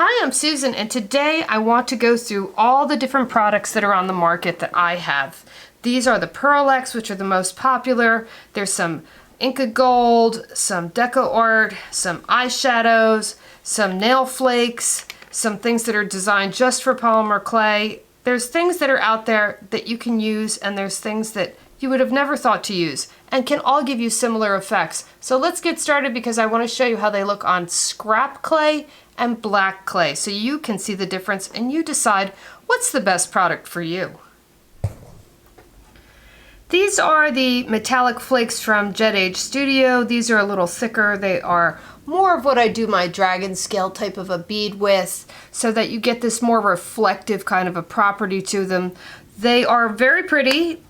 Hi, I'm Susan, and today I want to go through all the different products that are on the market that I have. These are the Pearl-Ex, which are the most popular. There's some Inca Gold, some Deco Art, some eyeshadows, some nail flakes, some things that are designed just for polymer clay. There's things that are out there that you can use, and there's things that you would have never thought to use, and can all give you similar effects. So let's get started because I want to show you how they look on scrap clay and black clay, so you can see the difference and you decide what's the best product for you. These are the metallic flakes from Jetage Studio. These are a little thicker. They are more of what I do my dragon scale type of a bead with, so that you get this more reflective kind of a property to them. They are very pretty.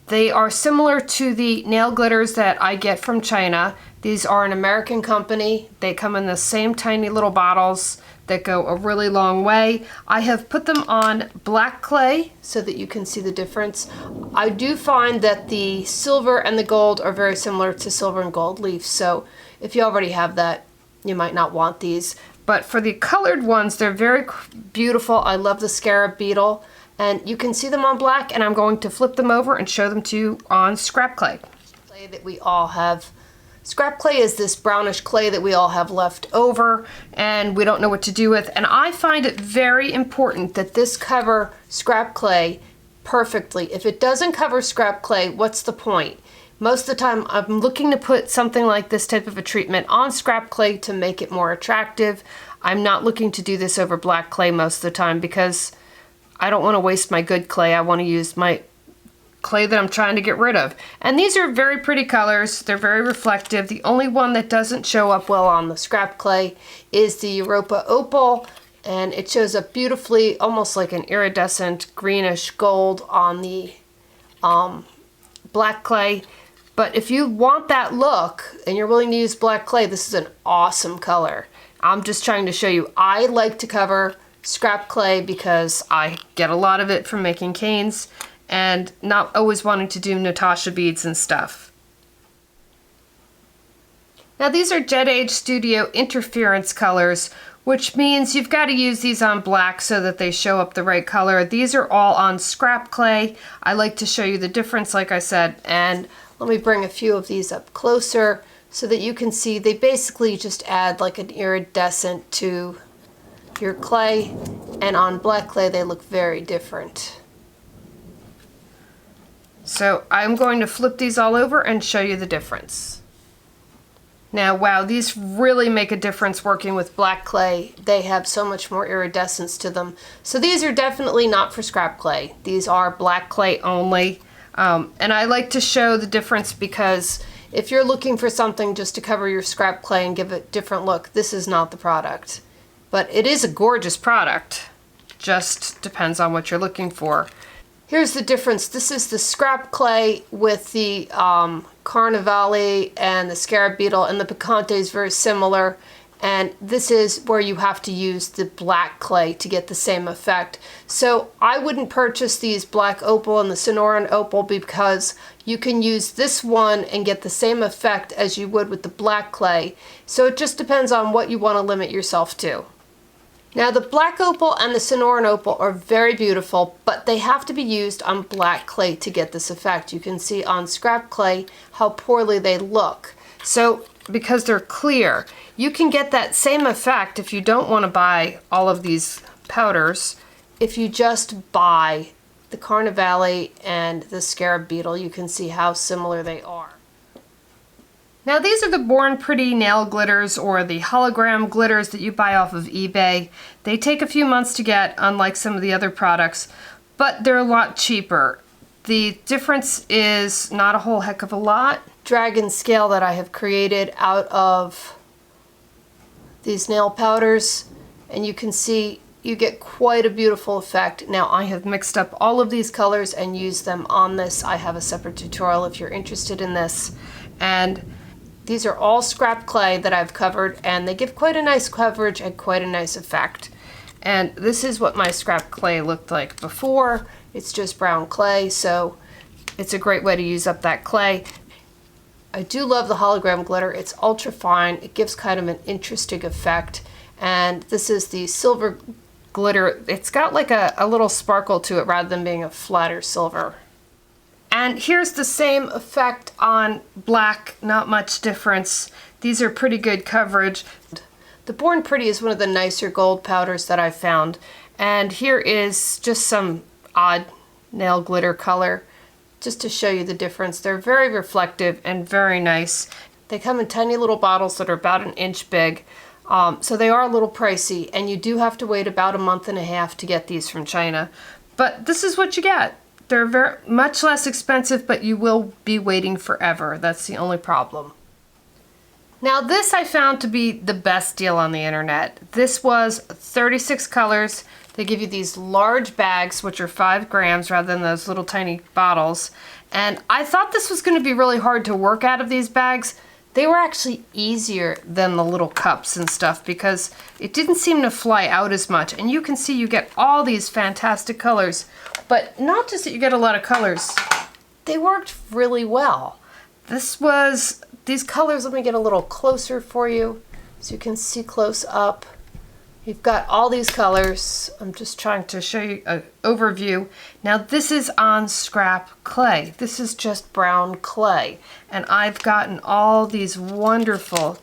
They are similar to the nail glitters that I get from China. These are an American company. They come in the same tiny little bottles that go a really long way. I have put them on black clay so that you can see the difference. I do find that the silver and the gold are very similar to silver and gold leaf, so if you already have that, you might not want these. But for the colored ones, they're very beautiful. I love the scarab beetle, and you can see them on black, and I'm going to flip them over and show them to you on scrap clay. Clay that we all have. Scrap clay is this brownish clay that we all have left over and we don't know what to do with, and I find it very important that this cover scrap clay perfectly. If it doesn't cover scrap clay, what's the point? Most of the time I'm looking to put something like this type of a treatment on scrap clay to make it more attractive. I'm not looking to do this over black clay most of the time because I don't want to waste my good clay. I want to use my clay that I'm trying to get rid of. And these are very pretty colors. They're very reflective. The only one that doesn't show up well on the scrap clay is the Europa Opal, and it shows up beautifully, almost like an iridescent greenish gold on the black clay. But if you want that look and you're willing to use black clay, this is an awesome color. I'm just trying to show you. I like to cover scrap clay because I get a lot of it from making canes and not always wanting to do Natasha beads and stuff. Now these are Jetage Studio interference colors, which means you've got to use these on black so that they show up the right color. These are all on scrap clay. I like to show you the difference, like I said, and let me bring a few of these up closer so that you can see they basically just add like an iridescent to your clay, and on black clay they look very different. So I'm going to flip these all over and show you the difference. Now, wow, these really make a difference working with black clay. They have so much more iridescence to them. So these are definitely not for scrap clay. These are black clay only. And I like to show the difference because if you're looking for something just to cover your scrap clay and give it a different look, this is not the product. But it is a gorgeous product. Just depends on what you're looking for. Here's the difference. This is the scrap clay with the Carnivale and the scarab beetle, and the Picante is very similar. And this is where you have to use the black clay to get the same effect. So I wouldn't purchase these black opal and the Sonoran opal because you can use this one and get the same effect as you would with the black clay. So it just depends on what you want to limit yourself to. Now the black opal and the Sonoran opal are very beautiful, but they have to be used on black clay to get this effect. You can see on scrap clay how poorly they look. So because they're clear, you can get that same effect if you don't want to buy all of these powders. If you just buy the Carnivale and the scarab beetle, you can see how similar they are. Now these are the Born Pretty nail glitters, or the hologram glitters that you buy off of eBay. They take a few months to get, unlike some of the other products, but they're a lot cheaper. The difference is not a whole heck of a lot. Dragon scale that I have created out of these nail powders, and you can see you get quite a beautiful effect. Now I have mixed up all of these colors and used them on this. I have a separate tutorial if you're interested in this. And these are all scrap clay that I've covered, and they give quite a nice coverage and quite a nice effect. And this is what my scrap clay looked like before. It's just brown clay, so it's a great way to use up that clay. I do love the hologram glitter. It's ultra fine. It gives kind of an interesting effect. And this is the silver glitter. It's got like a little sparkle to it rather than being a flatter silver. And here's the same effect on black, not much difference. These are pretty good coverage. The Born Pretty is one of the nicer gold powders that I've found. And here is just some odd nail glitter color, just to show you the difference. They're very reflective and very nice. They come in tiny little bottles that are about an inch big. So they are a little pricey, and you do have to wait about a month and a half to get these from China. But this is what you get. They're very much less expensive, but you will be waiting forever. That's the only problem. Now this I found to be the best deal on the internet. This was 36 colors. They give you these large bags, which are 5 grams rather than those little tiny bottles. And I thought this was going to be really hard to work out of these bags. They were actually easier than the little cups and stuff because it didn't seem to fly out as much. And you can see you get all these fantastic colors, but not just that you get a lot of colors, they worked really well. These colors, let me get a little closer for you so you can see close up. You've got all these colors. I'm just trying to show you an overview. Now this is on scrap clay. This is just brown clay. And I've gotten all these wonderful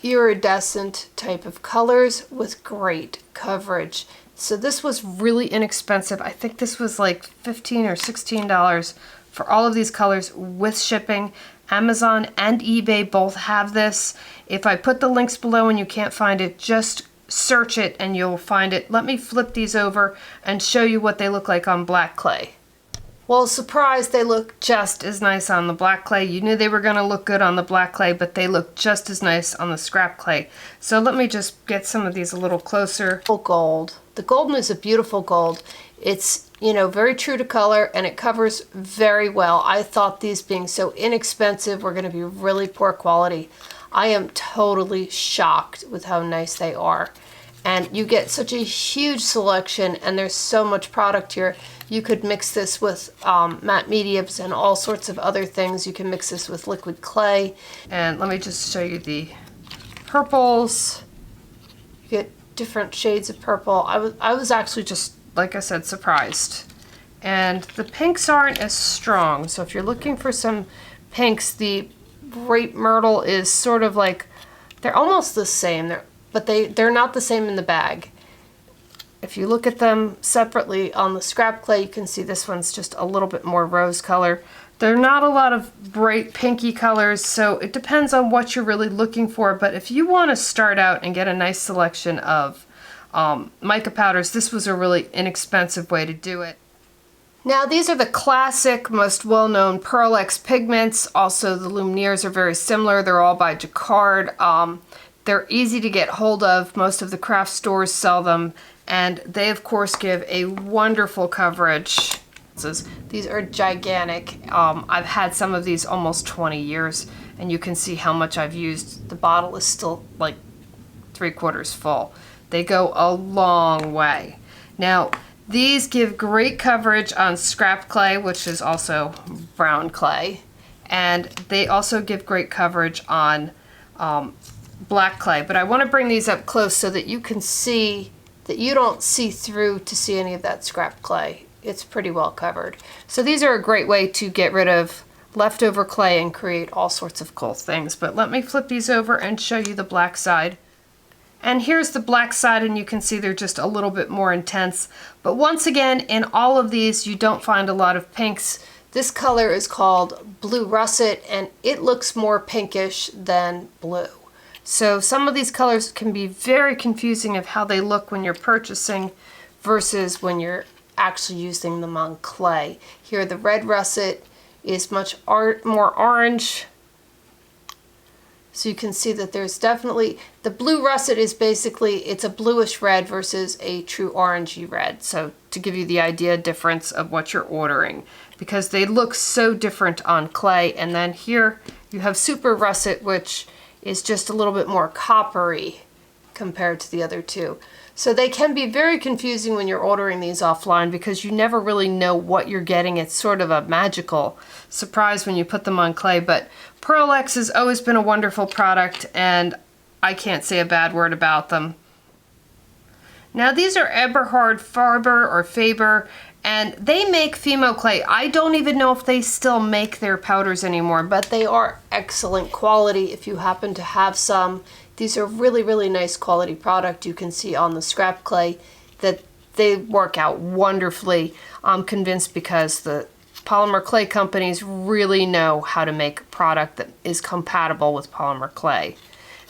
iridescent type of colors with great coverage. So this was really inexpensive. I think this was like $15 or $16 for all of these colors with shipping. Amazon and eBay both have this. If I put the links below and you can't find it, just search it and you'll find it. Let me flip these over and show you what they look like on black clay. Well, surprise, they look just as nice on the black clay. You knew they were going to look good on the black clay, but they look just as nice on the scrap clay. So let me just get some of these a little closer. Gold. The golden is a beautiful gold. It's, very true to color, and it covers very well. I thought these being so inexpensive were going to be really poor quality. I am totally shocked with how nice they are. And you get such a huge selection, and there's so much product here. You could mix this with matte mediums and all sorts of other things. You can mix this with liquid clay. And let me just show you the purples. You get different shades of purple. I was actually just, like I said, surprised. And the pinks aren't as strong. So if you're looking for some pinks, the Grape Myrtle is sort of like, they're almost the same, but they're not the same in the bag. If you look at them separately on the scrap clay, you can see this one's just a little bit more rose color. They're not a lot of bright pinky colors, so it depends on what you're really looking for. But if you want to start out and get a nice selection of mica powders, this was a really inexpensive way to do it. Now these are the classic, most well-known Pearl X pigments. Also the Lumineers are very similar. They're all by Jetage. They're easy to get hold of. Most of the craft stores sell them, and they of course give a wonderful coverage. These are gigantic. I've had some of these almost 20 years, and you can see how much I've used. The bottle is still like 3/4 full. They go a long way. Now these give great coverage on scrap clay, which is also brown clay, and they also give great coverage on black clay. But I want to bring these up close so that you can see that you don't see through to see any of that scrap clay. It's pretty well covered. So these are a great way to get rid of leftover clay and create all sorts of cool things. But let me flip these over and show you the black side. And here's the black side, and you can see they're just a little bit more intense. But once again, in all of these, you don't find a lot of pinks. This color is called Blue Russet, and it looks more pinkish than blue. So some of these colors can be very confusing of how they look when you're purchasing versus when you're actually using them on clay. Here, the Red Russet is much more orange. So you can see that there's definitely, the Blue Russet is basically, it's a bluish red versus a true orangey red. So to give you the idea difference of what you're ordering, because they look so different on clay. And then here you have Super Russet, which is just a little bit more coppery compared to the other two. So they can be very confusing when you're ordering these offline because you never really know what you're getting. It's sort of a magical surprise when you put them on clay. But Pearl X has always been a wonderful product, and I can't say a bad word about them. Now these are Everhard Faber, and they make Fimo clay. I don't even know if they still make their powders anymore, but they are excellent quality if you happen to have some. These are really, really nice quality product. You can see on the scrap clay that they work out wonderfully. I'm convinced because the polymer clay companies really know how to make a product that is compatible with polymer clay.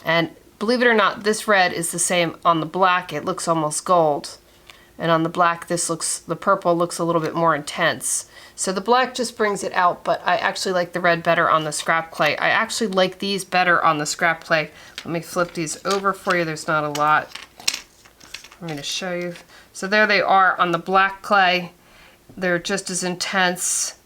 And believe it or not, this red is the same on the black. It looks almost gold. And on the black, the purple looks a little bit more intense. So the black just brings it out, but I actually like the red better on the scrap clay. I actually like these better on the scrap clay. Let me flip these over for you. There's not a lot for me to show you. So there they are on the black clay. They're just as intense.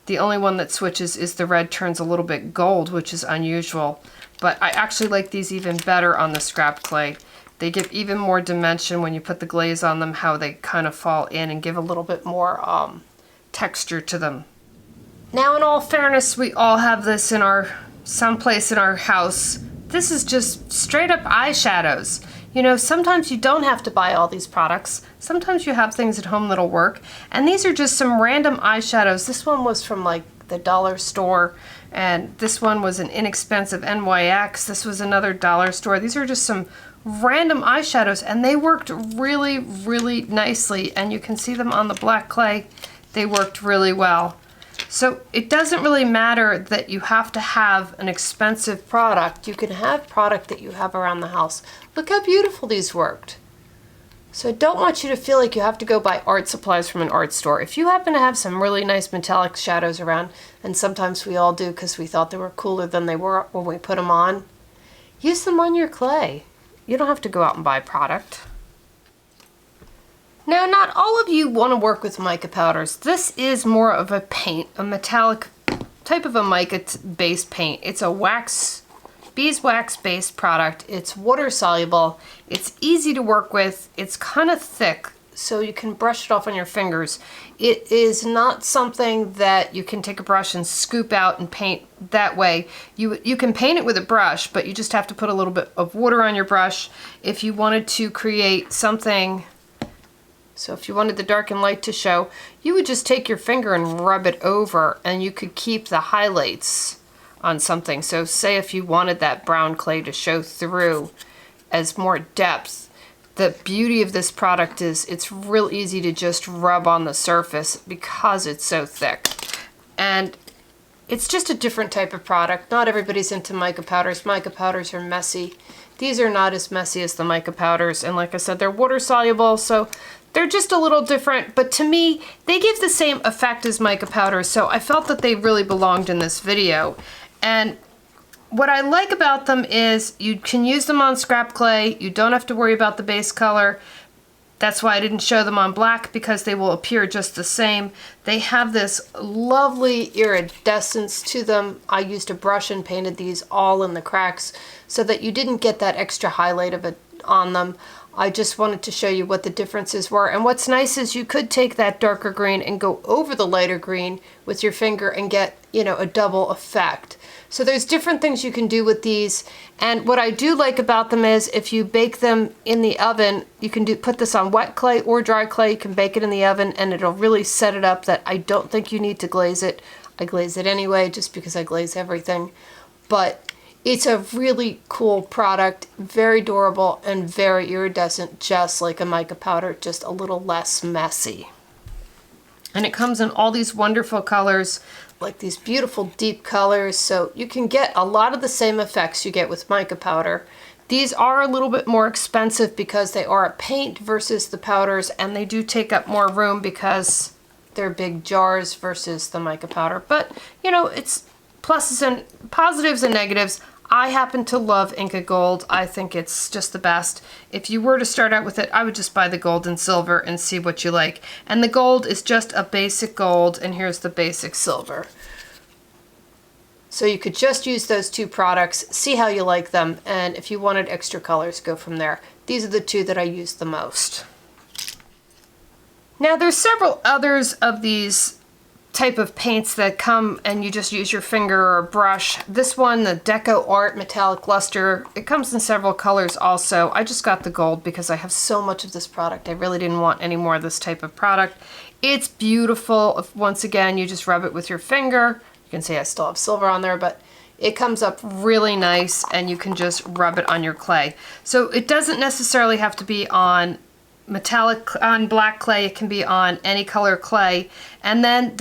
The only one that switches is the red turns a little bit gold, which is unusual. But I actually like these even better on the scrap clay. They give even more dimension when you put the glaze on them, how they kind of fall in and give a little bit more texture to them. Now, in all fairness, we all have this in someplace in our house. This is just straight up eyeshadows. You know, sometimes you don't have to buy all these products. Sometimes you have things at home that'll work. And these are just some random eyeshadows. This one was from like the dollar store, and this one was an inexpensive NYX. This was another dollar store. These are just some random eyeshadows, and they worked really, really nicely. And you can see them on the black clay. They worked really well. So it doesn't really matter that you have to have an expensive product. You can have product that you have around the house. Look how beautiful these worked. So I don't want you to feel like you have to go buy art supplies from an art store. If you happen to have some really nice metallic shadows around, and sometimes we all do because we thought they were cooler than they were when we put them on, use them on your clay. You don't have to go out and buy product. Now, not all of you want to work with mica powders. This is more of a paint, a metallic type of a mica-based paint. It's a beeswax-based product. It's water-soluble. It's easy to work with. It's kind of thick, so you can brush it off on your fingers. It is not something that you can take a brush and scoop out and paint that way. You can paint it with a brush, but you just have to put a little bit of water on your brush. If you wanted to create something, so if you wanted the dark and light to show, you would just take your finger and rub it over, and you could keep the highlights on something. So say if you wanted that brown clay to show through as more depth, the beauty of this product is it's real easy to just rub on the surface because it's so thick. And it's just a different type of product. Not everybody's into mica powders. Mica powders are messy. These are not as messy as the mica powders. And like I said, they're water soluble, so they're just a little different. But to me, they give the same effect as mica powders, so I felt that they really belonged in this video. And what I like about them is you can use them on scrap clay. You don't have to worry about the base color. That's why I didn't show them on black, because they will appear just the same. They have this lovely iridescence to them. I used a brush and painted these all in the cracks so that you didn't get that extra highlight of it on them. I just wanted to show you what the differences were. And what's nice is you could take that darker green and go over the lighter green with your finger and get, you know, a double effect. So there's different things you can do with these. And what I do like about them is if you bake them in the oven, you can put this on wet clay or dry clay. You can bake it in the oven and it'll really set it up that I don't think you need to glaze it. I glaze it anyway just because I glaze everything. But it's a really cool product, very durable and very iridescent, just like a mica powder, just a little less messy. And it comes in all these wonderful colors, like these beautiful deep colors, so you can get a lot of the same effects you get with mica powder. These are a little bit more expensive because they are a paint versus the powders, and they do take up more room because they're big jars versus the mica powder. But, you know, it's pluses and positives and negatives. I happen to love Inca Gold. I think it's just the best. If you were to start out with it, I would just buy the gold and silver and see what you like. And the gold is just a basic gold, and here's the basic silver. So you could just use those two products, see how you like them, and if you wanted extra colors, go from there. These are the two that I use the most. Now there's several others of these type of paints that come and you just use your finger or a brush. This one, the Deco Art Metallic Luster, it comes in several colors also. I just got the gold because I have so much of this product. I really didn't want any more of this type of product. It's beautiful. Once again, you just rub it with your finger. You can see I still have silver on there, but it comes up really nice and you can just rub it on your clay. So it doesn't necessarily have to be on black clay. It can be on any color clay. And then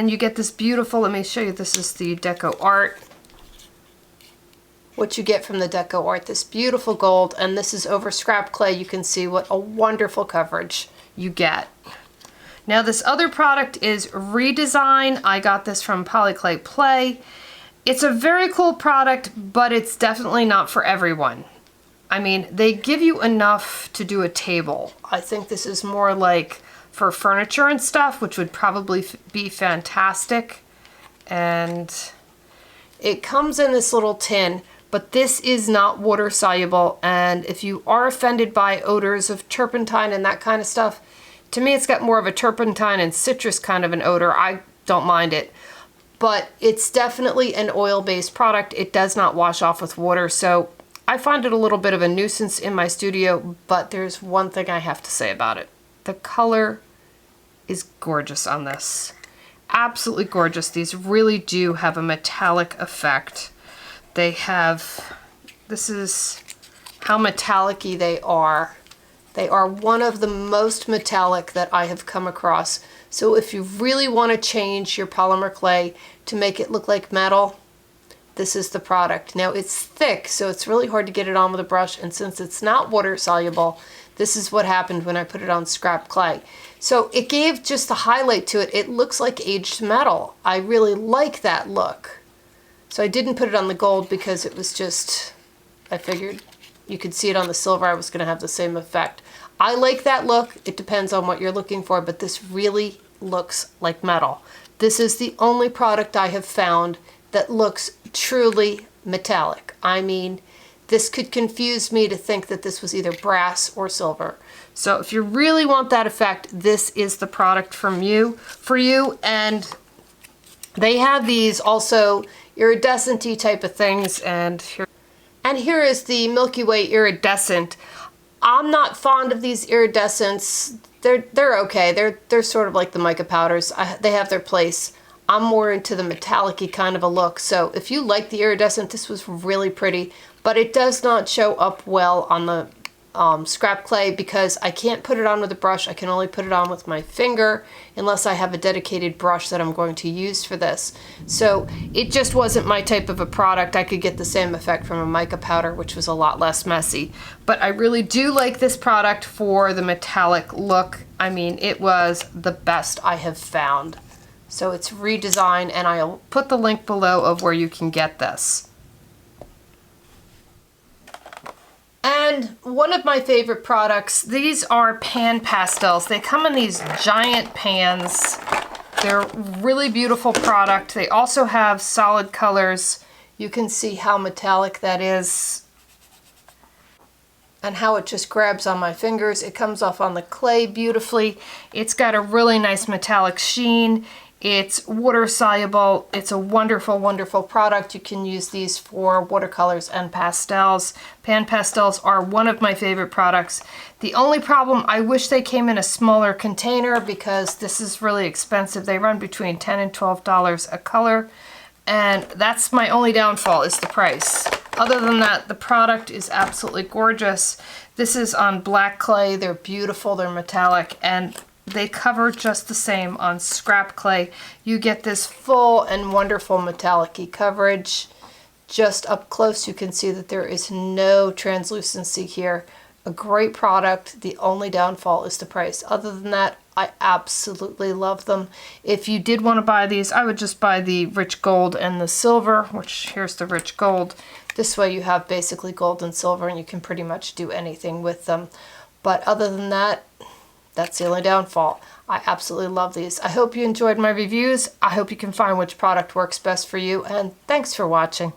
you get this beautiful, let me show you, this is the Deco Art. What you get from the Deco Art, this beautiful gold, and this is over scrap clay. You can see what a wonderful coverage you get. Now this other product is Redesign. I got this from Polyclay Play. It's a very cool product, but it's definitely not for everyone. I mean, they give you enough to do a table. I think this is more like for furniture and stuff, which would probably be fantastic. And it comes in this little tin, but this is not water soluble. And if you are offended by odors of turpentine and that kind of stuff, to me it's got more of a turpentine and citrus kind of an odor. I don't mind it. But it's definitely an oil-based product. It does not wash off with water, so I find it a little bit of a nuisance in my studio, but there's one thing I have to say about it. The color is gorgeous on this. Absolutely gorgeous. These really do have a metallic effect. They have, this is how metallic-y they are. They are one of the most metallic that I have come across. So if you really want to change your polymer clay to make it look like metal, this is the product. Now it's thick, so it's really hard to get it on with a brush, and since it's not water soluble, this is what happened when I put it on scrap clay. So it gave just the highlight to it. It looks like aged metal. I really like that look. So I didn't put it on the gold because it was just, I figured you could see it on the silver, I was going to have the same effect. I like that look. It depends on what you're looking for, but this really looks like metal. This is the only product I have found that looks truly metallic. I mean, this could confuse me to think that this was either brass or silver. So if you really want that effect, this is the product for you. And they have these also iridescent-y type of things, and here is the Milky Way iridescent. I'm not fond of these iridescents. They're okay. They're sort of like the mica powders. They have their place. I'm more into the metallic-y kind of a look. So if you like the iridescent, this was really pretty, but it does not show up well on the scrap clay because I can't put it on with a brush. I can only put it on with my finger unless I have a dedicated brush that I'm going to use for this. So it just wasn't my type of a product. I could get the same effect from a mica powder, which was a lot less messy. But I really do like this product for the metallic look. I mean, it was the best I have found. So it's Redesign, and I'll put the link below of where you can get this. And one of my favorite products, these are pan pastels. They come in these giant pans. They're a really beautiful product. They also have solid colors. You can see how metallic that is and how it just grabs on my fingers. It comes off on the clay beautifully. It's got a really nice metallic sheen. It's water soluble. It's a wonderful, wonderful product. You can use these for watercolors and pastels. Pan pastels are one of my favorite products. The only problem, I wish they came in a smaller container because this is really expensive. They run between $10 and $12 a color, and that's my only downfall is the price. Other than that, the product is absolutely gorgeous. This is on black clay. They're beautiful, they're metallic, and they cover just the same on scrap clay. You get this full and wonderful metallic-y coverage. Just up close you can see that there is no translucency here. A great product. The only downfall is the price. Other than that, I absolutely love them. If you did want to buy these, I would just buy the rich gold and the silver, which here's the rich gold. This way you have basically gold and silver and you can pretty much do anything with them. But other than that, that's the only downfall. I absolutely love these. I hope you enjoyed my reviews. I hope you can find which product works best for you, and thanks for watching.